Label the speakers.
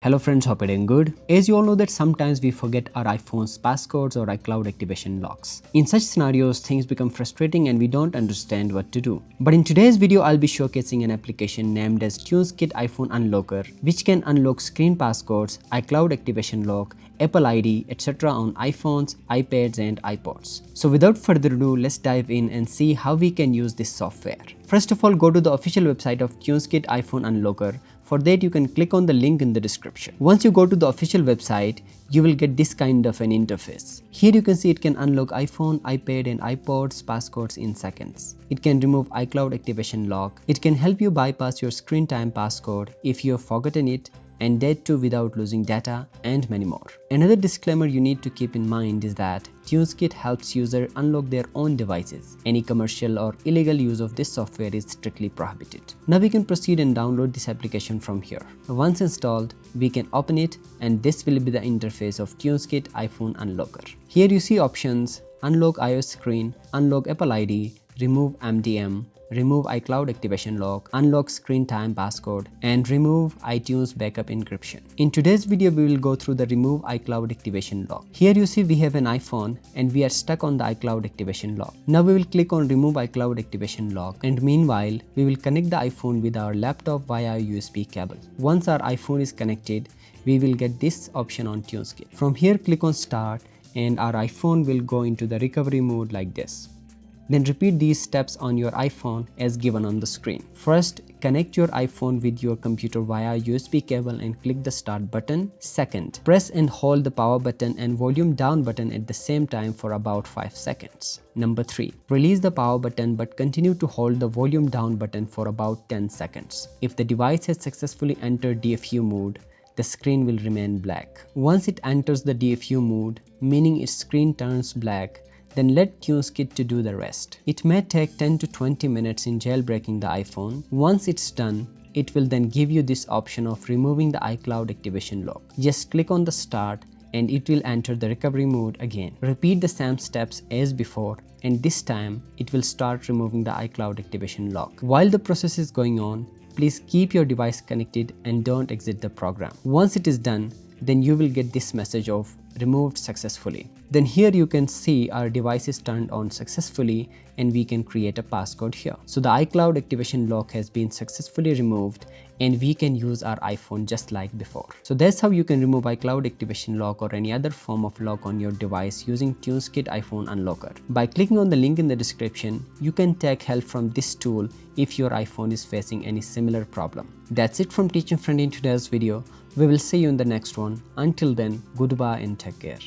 Speaker 1: Hello friends, hope you're doing good. As you all know that sometimes we forget our iPhone's passcodes or iCloud activation locks. In such scenarios, things become frustrating and we don't understand what to do. But in today's video, I'll be showcasing an application named as Tuneskit iPhone Unlocker, which can unlock screen passcodes, iCloud activation lock, Apple ID, etc. on iPhones, iPads and iPods. So without further ado, let's dive in and see how we can use this software. First of all, go to the official website of Tuneskit iPhone Unlocker. For that, you can click on the link in the description. Once you go to the official website, you will get this kind of an interface. Here you can see it can unlock iPhone, iPad and iPod's passcodes in seconds. It can remove iCloud activation lock. It can help you bypass your screen time passcode if you have forgotten it, and that too without losing data, and many more. Another disclaimer you need to keep in mind is that Tuneskit helps users unlock their own devices. Any commercial or illegal use of this software is strictly prohibited. Now we can proceed and download this application from here. Once installed, we can open it and this will be the interface of Tuneskit iPhone Unlocker. Here you see options: unlock iOS screen, unlock Apple ID, remove MDM, remove iCloud activation lock, unlock screen time passcode, and remove iTunes backup encryption. In today's video, we will go through the remove iCloud activation lock. Here you see we have an iPhone and we are stuck on the iCloud activation lock. Now we will click on remove iCloud activation lock, and meanwhile we will connect the iPhone with our laptop via a USB cable. Once our iPhone is connected, we will get this option on Tuneskit. From here, click on start and our iPhone will go into the recovery mode like this. Then repeat these steps on your iPhone as given on the screen. First, connect your iPhone with your computer via USB cable and click the start button. Second, press and hold the power button and volume down button at the same time for about 5 seconds. Number 3, release the power button but continue to hold the volume down button for about 10 seconds. If the device has successfully entered DFU mode, the screen will remain black. Once it enters the DFU mode, meaning its screen turns black, then let Tuneskit to do the rest. It may take 10 to 20 minutes in jailbreaking the iPhone. Once it's done, it will then give you this option of removing the iCloud activation lock. Just click on the start and it will enter the recovery mode again. Repeat the same steps as before, and this time it will start removing the iCloud activation lock. While the process is going on, please keep your device connected and don't exit the program. Once it is done, then you will get this message of removed successfully. Then here you can see our device is turned on successfully and we can create a passcode here. So the iCloud activation lock has been successfully removed and we can use our iPhone just like before. So that's how you can remove iCloud activation lock or any other form of lock on your device using Tuneskit iPhone Unlocker. By clicking on the link in the description, you can take help from this tool if your iPhone is facing any similar problem. That's it from Teaching Friend in today's video. We will see you in the next one. Until then, goodbye and take care.